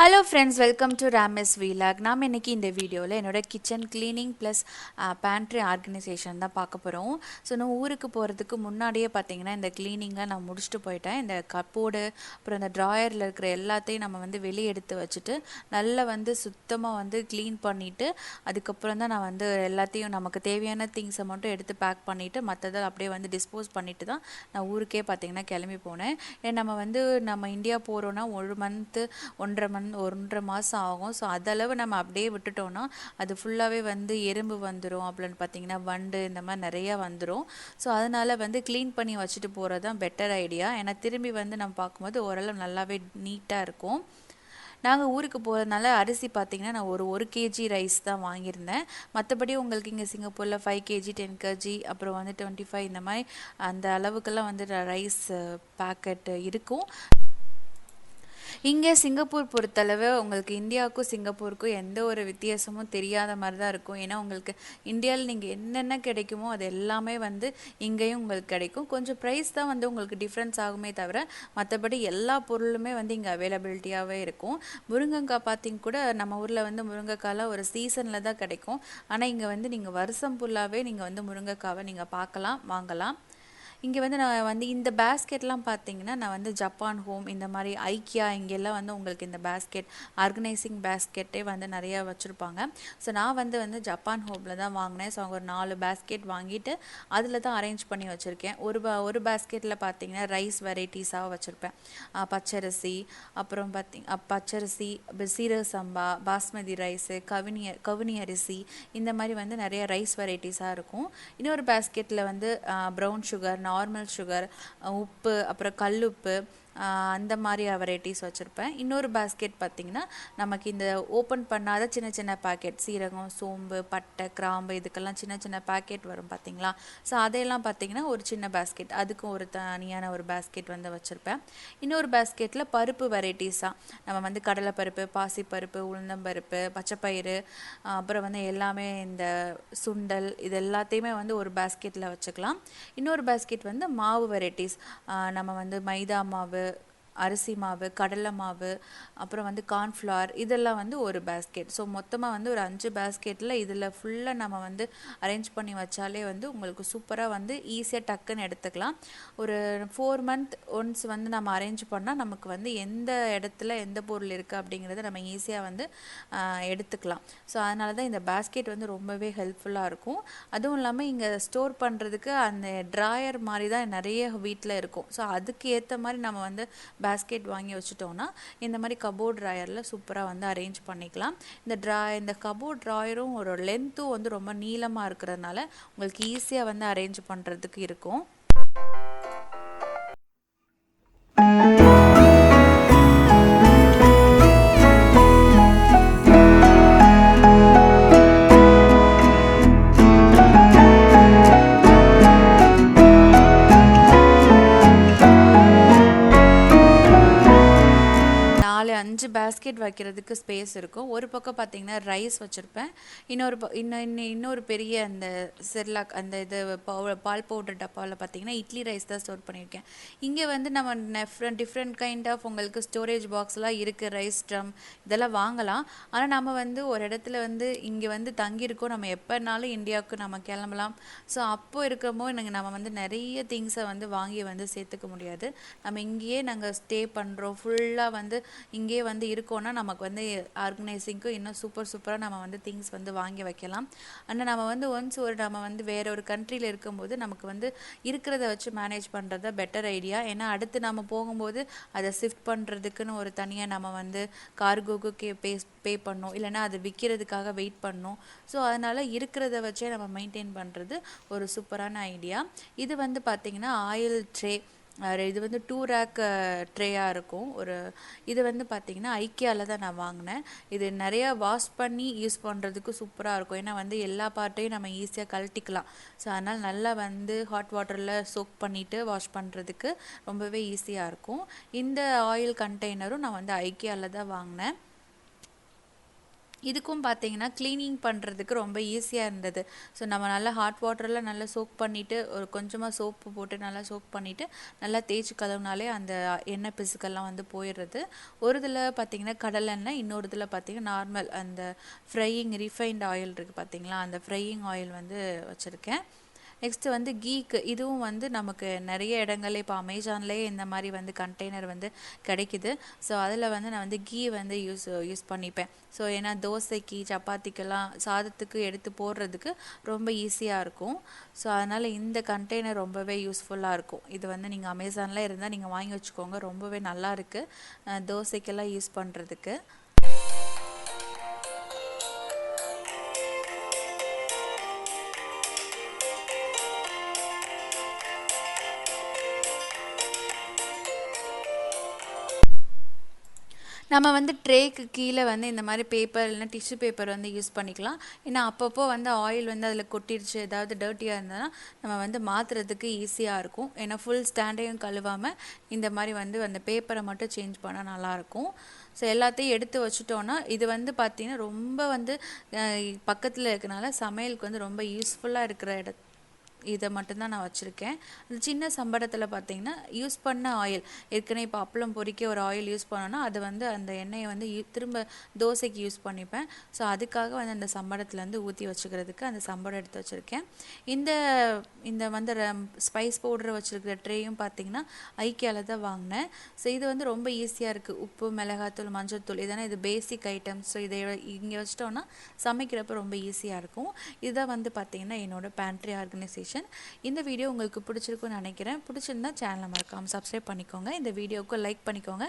Hello friends, welcome to Ramy's vlog. நாம் இன்னைக்கு இந்த வீடியோவில் என்னோட kitchen cleaning plus pantry organisation தான் பார்க்க போகிறோம். ஸோ நான் ஊருக்கு போகிறதுக்கு முன்னாடியே பார்த்தீங்கன்னா இந்த கிளீனிங்லாம் நான் முடிச்சுட்டு போயிட்டேன். இந்த கப்போர்டு அப்புறம் இந்த ட்ராயரில் இருக்கிற எல்லாத்தையும் நம்ம வந்து வெளியே எடுத்து வச்சுட்டு நல்லா வந்து சுத்தமாக வந்து க்ளீன் பண்ணிவிட்டு அதுக்கப்புறம் தான் நான் வந்து எல்லாத்தையும் நமக்கு தேவையான திங்ஸை மட்டும் எடுத்து பேக் பண்ணிவிட்டு மற்றதை அப்படியே வந்து டிஸ்போஸ் பண்ணிவிட்டு தான் நான் ஊருக்கே பார்த்தீங்கன்னா கிளம்பி போனேன். நம்ம வந்து நம்ம இந்தியா போகிறோன்னா 1 மாதம் ஆகும். ஸோ அதளவு நம்ம அப்படியே விட்டுட்டோம்னா அது ஃபுல்லாகவே வந்து எறும்பு வந்துடும், அப்படின்னு பார்த்தீங்கன்னா வண்டு இந்த மாதிரி நிறையா வந்துடும். ஸோ அதனால் வந்து க்ளீன் பண்ணி வச்சுட்டு போகிறது தான் பெட்டர் ஐடியா. ஏன்னா திரும்பி வந்து நம்ம பார்க்கும்போது ஓரளவு நல்லாவே நீட்டாக இருக்கும். நாங்கள் ஊருக்கு போகிறதுனால அரிசி பார்த்திங்கன்னா நான் ஒரு கேஜி ரைஸ் தான் வாங்கியிருந்தேன். மற்றபடி உங்களுக்கு இங்கே சிங்கப்பூரில் 5 கேஜி 10 கேஜி அப்புறம் வந்து 25 இந்த மாதிரி அந்த அளவுக்கெல்லாம் வந்து ரைஸ் பேக்கெட் இருக்கும். இங்கே சிங்கப்பூர் பொறுத்தளவு உங்களுக்கு இந்தியாவுக்கும் சிங்கப்பூருக்கும் எந்த ஒரு வித்தியாசமும் தெரியாத மாதிரி தான் இருக்கும். ஏன்னா உங்களுக்கு இந்தியாவில் நீங்கள் என்னென்ன கிடைக்குமோ அது எல்லாமே வந்து இங்கேயும் உங்களுக்கு கிடைக்கும். கொஞ்சம் ப்ரைஸ் தான் வந்து உங்களுக்கு டிஃப்ரென்ஸ் ஆகுமே தவிர மற்றபடி எல்லா பொருளுமே வந்து இங்கே அவைலபிலிட்டியாகவே இருக்கும். முருங்கைக்காய் பார்த்திங்க கூட நம்ம ஊரில் வந்து முருங்கைக்காய்லாம் ஒரு சீசனில் தான் கிடைக்கும். ஆனால் இங்கே வந்து நீங்கள் வருஷம் ஃபுல்லாகவே நீங்கள் வந்து முருங்கைக்காவை நீங்கள் பார்க்கலாம், வாங்கலாம். இங்கே வந்து நான் வந்து இந்த பேஸ்கெட்லாம் பார்த்தீங்கன்னா நான் வந்து ஜப்பான் ஹோம் இந்த மாதிரி ஐக்கியா இங்கெல்லாம் வந்து உங்களுக்கு இந்த பேஸ்கெட் ஆர்கனைசிங் பேஸ்கெட்டே வந்து நிறையா வச்சுருப்பாங்க. ஸோ நான் வந்து ஜப்பான் ஹோமில் தான் வாங்கினேன். ஸோ அவங்க ஒரு 4 பேஸ்கெட் வாங்கிட்டு அதில் தான் அரேஞ்ச் பண்ணி வச்சுருக்கேன். ஒரு பேஸ்கெட்டில் பார்த்தீங்கன்னா ரைஸ் வெரைட்டிஸாக வச்சுருப்பேன். பச்சரிசி, அப்புறம் பச்சரிசி, சீரக சம்பா, பாஸ்மதி ரைஸு, கவுனி அரிசி இந்த மாதிரி வந்து நிறைய ரைஸ் வெரைட்டிஸாக இருக்கும். இன்னொரு பேஸ்கெட்டில் வந்து ப்ரௌன் சுகர், நார்மல் சுகர், உப்பு, அப்புறம் கல்லுப்பு அந்த மாதிரி வெரைட்டிஸ் வச்சுருப்பேன். இன்னொரு பேஸ்கெட் பார்த்திங்கன்னா நமக்கு இந்த ஓப்பன் பண்ணாத சின்ன சின்ன பேக்கெட் சீரகம், சோம்பு, பட்டை, கிராம்பு இதுக்கெல்லாம் சின்ன சின்ன பேக்கெட் வரும் பார்த்திங்களா. ஸோ அதையெல்லாம் பார்த்திங்கன்னா ஒரு சின்ன பேஸ்கெட், அதுக்கும் ஒரு தனியான ஒரு பேஸ்கெட் வந்து வச்சுருப்பேன். இன்னொரு பேஸ்கெட்டில் பருப்பு வெரைட்டிஸாக நம்ம வந்து கடலைப்பருப்பு, பாசிப்பருப்பு, உளுந்தம்பருப்பு, பச்சைப்பயிறு, அப்புறம் வந்து எல்லாமே இந்த சுண்டல் இது எல்லாத்தையுமே வந்து ஒரு பேஸ்கெட்டில் வச்சுக்கலாம். இன்னொரு பேஸ்கெட் வந்து மாவு வெரைட்டிஸ், நம்ம வந்து மைதா மாவு, அரிசி மாவு, கடலை மாவு, அப்புறம் வந்து கார்ன்ஃப்ளவர் இதெல்லாம் வந்து ஒரு பேஸ்கெட். ஸோ மொத்தமாக வந்து ஒரு 5 பேஸ்கெட்டில் இதில் ஃபுல்லாக நம்ம வந்து அரேஞ்ச் பண்ணி வச்சாலே வந்து உங்களுக்கு சூப்பராக வந்து ஈஸியாக டக்குன்னு எடுத்துக்கலாம். ஒரு 4 மந்த் ஒன்ஸ் வந்து நம்ம அரேஞ்ச் பண்ணால் நமக்கு வந்து எந்த இடத்துல எந்த பொருள் இருக்குது அப்படிங்கிறத நம்ம ஈஸியாக வந்து எடுத்துக்கலாம். ஸோ அதனால தான் இந்த பேஸ்கெட் வந்து ரொம்பவே ஹெல்ப்ஃபுல்லாக இருக்கும். அதுவும் இல்லாமல் இங்கே ஸ்டோர் பண்ணுறதுக்கு அந்த ட்ராயர் மாதிரி தான் நிறைய வீட்டில் இருக்கும். ஸோ அதுக்கு ஏற்ற மாதிரி நம்ம வந்து பேஸ்கெட் வாங்கி வச்சுட்டோன்னா இந்த மாதிரி கபோர்ட் ட்ராயரில் சூப்பராக வந்து அரேஞ்ச் பண்ணிக்கலாம். இந்த கபோர்ட் ட்ராயரும் ஒரு லென்த்தும் வந்து ரொம்ப நீளமாக இருக்கிறதுனால உங்களுக்கு ஈஸியாக வந்து அரேஞ்ச் பண்ணுறதுக்கு இருக்கும். பேஸ்கெட் வைக்கிறதுக்கு ஸ்பேஸ் இருக்கும். ஒரு பக்கம் பார்த்தீங்கன்னா ரைஸ் வச்சுருப்பேன். இன்னொரு பெரிய அந்த செர்லாக் அந்த இது பால் பவுடர் டப்பாவில் பார்த்தீங்கன்னா இட்லி ரைஸ் தான் ஸ்டோர் பண்ணியிருக்கேன். இங்கே வந்து நம்ம டிஃப்ரெண்ட் கைண்ட் ஆஃப் உங்களுக்கு ஸ்டோரேஜ் பாக்ஸ்லாம் இருக்குது. ரைஸ் ட்ரம் இதெல்லாம் வாங்கலாம். ஆனால் நம்ம வந்து ஒரு இடத்துல வந்து இங்கே வந்து தங்கியிருக்கோம். நம்ம எப்போனாலும் இந்தியாவுக்கு நம்ம கிளம்பலாம். ஸோ அப்போ இருக்கிறப்போ நம்ம வந்து நிறைய திங்ஸை வந்து வாங்கி வந்து சேர்த்துக்க முடியாது. நம்ம இங்கேயே நாங்கள் ஸ்டே பண்ணுறோம், ஃபுல்லாக வந்து இங்கேயே வந்து இருக்கோன்னா நமக்கு வந்து ஆர்கனைசிங்க்கு இன்னும் சூப்பராக நம்ம வந்து திங்ஸ் வந்து வாங்கி வைக்கலாம். ஆனால் நம்ம வந்து நம்ம வந்து வேற ஒரு கண்ட்ரியில் இருக்கும்போது நமக்கு வந்து இருக்கிறத வச்சு மேனேஜ் பண்ணுறது பெட்டர் ஐடியா. ஏன்னா அடுத்து நம்ம போகும்போது அதை ஷிஃப்ட் பண்ணுறதுக்குன்னு ஒரு தனியாக நம்ம வந்து கார்கோக்கு பே பண்ணோம், இல்லைன்னா அதை விற்கிறதுக்காக வெயிட் பண்ணோம். ஸோ அதனால் இருக்கிறத வச்சே நம்ம மெயின்டைன் பண்ணுறது ஒரு சூப்பரான ஐடியா. இது வந்து பார்த்திங்கன்னா ஆயில் ட்ரே, இது வந்து 2 ரேக் ட்ரேயாக இருக்கும். இது வந்து பார்த்திங்கன்னா ஐக்கியாவில் தான் நான் வாங்கினேன். இது நிறையா வாஷ் பண்ணி யூஸ் பண்ணுறதுக்கு சூப்பராக இருக்கும். ஏன்னா வந்து எல்லா பார்ட்டையும் நம்ம ஈஸியாக கழட்டிக்கலாம். ஸோ அதனால் நல்லா வந்து ஹாட் வாட்டரில் சோக் பண்ணிவிட்டு வாஷ் பண்ணுறதுக்கு ரொம்பவே ஈஸியாக இருக்கும். இந்த ஆயில் கண்டெய்னரும் நான் வந்து ஐக்கியாவில் தான் வாங்கினேன். இதுக்கும் பார்த்தீங்கன்னா க்ளீனிங் பண்ணுறதுக்கு ரொம்ப ஈஸியாக இருந்தது. ஸோ நம்ம நல்லா ஹாட் வாட்டரில் நல்லா சோக் பண்ணிவிட்டு ஒரு கொஞ்சமாக சோப்பு போட்டு நல்லா சோக் பண்ணிவிட்டு நல்லா தேய்ச்சி கழுவுனாலே அந்த எண்ணெய் பிசுக்கெல்லாம் வந்து போயிடுறது. ஒரு இதில் பார்த்தீங்கன்னா கடலெண்ணெய், இன்னொரு இதில் பார்த்தீங்கன்னா நார்மல் அந்த ஃப்ரையிங் ரீஃபைண்ட் ஆயில் இருக்குது பார்த்தீங்களா, அந்த ஃப்ரையிங் ஆயில் வந்து வச்சுருக்கேன். நெக்ஸ்ட்டு வந்து கீக்கு, இதுவும் வந்து நமக்கு நிறைய இடங்கள்ல இப்போ அமேசான்லேயே இந்த மாதிரி வந்து கண்டெய்னர் வந்து கிடைக்குது. ஸோ அதில் வந்து நான் வந்து கீ வந்து யூஸ் பண்ணிப்பேன். ஸோ ஏன்னா தோசைக்கு சப்பாத்திக்கெல்லாம் சாதத்துக்கு எடுத்து போடுறதுக்கு ரொம்ப ஈஸியாக இருக்கும். ஸோ அதனால் இந்த கண்டெய்னர் ரொம்பவே யூஸ்ஃபுல்லாக இருக்கும். இது வந்து நீங்கள் அமேசானில் இருந்தால் நீங்கள் வாங்கி வச்சுக்கோங்க, ரொம்பவே நல்லா இருக்குது தோசைக்கெல்லாம் யூஸ் பண்ணுறதுக்கு. நம்ம வந்து ட்ரேக்கு கீழே வந்து இந்த மாதிரி பேப்பர் இல்லைனா டிஷ்யூ பேப்பர் வந்து யூஸ் பண்ணிக்கலாம். ஏன்னா அப்பப்போ வந்து ஆயில் வந்து அதில் கொட்டிடுச்சு, ஏதாவது டர்ட்டியாக இருந்ததுன்னா நம்ம வந்து மாற்றுறதுக்கு ஈஸியாக இருக்கும். ஏன்னா ஃபுல் ஸ்டாண்டையும் கழுவாமல் இந்த மாதிரி வந்து அந்த பேப்பரை மட்டும் சேஞ்ச் பண்ணால் நல்லாயிருக்கும். ஸோ எல்லாத்தையும் எடுத்து வச்சுட்டோன்னா இது வந்து பார்த்திங்கன்னா ரொம்ப வந்து பக்கத்தில் இருக்கனால சமையலுக்கு வந்து ரொம்ப யூஸ்ஃபுல்லாக இருக்கிற இதை மட்டும்தான் நான் வச்சுருக்கேன். அந்த சின்ன சம்படத்தில் பார்த்திங்கன்னா யூஸ் பண்ண ஆயில், ஏற்கனவே இப்போ அப்பளம் பொரிக்க ஒரு ஆயில் யூஸ் பண்ணோன்னா அது வந்து அந்த எண்ணெயை வந்து திரும்ப தோசைக்கு யூஸ் பண்ணிப்பேன். ஸோ அதுக்காக வந்து அந்த சம்படத்துலேருந்து ஊற்றி வச்சுக்கிறதுக்கு அந்த சம்படம் எடுத்து வச்சுருக்கேன். இந்த இந்த வந்து ஸ்பைஸ் பவுடர் வச்சுருக்கிற ட்ரேயும் பார்த்திங்கன்னா ஐக்கியாவில் தான் வாங்கினேன். ஸோ இது வந்து ரொம்ப ஈஸியாக இருக்குது. உப்பு, மிளகாத்தூள், மஞ்சள் தூள், இதெல்லாம் இது பேசிக் ஐட்டம்ஸ். ஸோ இதை இங்கே வச்சிட்டோன்னா சமைக்கிறப்ப ரொம்ப ஈஸியாக இருக்கும். இதுதான் வந்து பார்த்திங்கன்னா என்னோடய பேண்ட்ரி ஆர்கனைசேஷன். இந்த வீடியோ உங்களுக்கு பிடிச்சிருக்குன்னு நினைக்கிறேன். பிடிச்சிருந்தா சேனலை மறக்காமல் சப்ஸ்கிரைப் பண்ணிக்கோங்க. இந்த வீடியோவுக்கு லைக் பண்ணிக்கோங்க.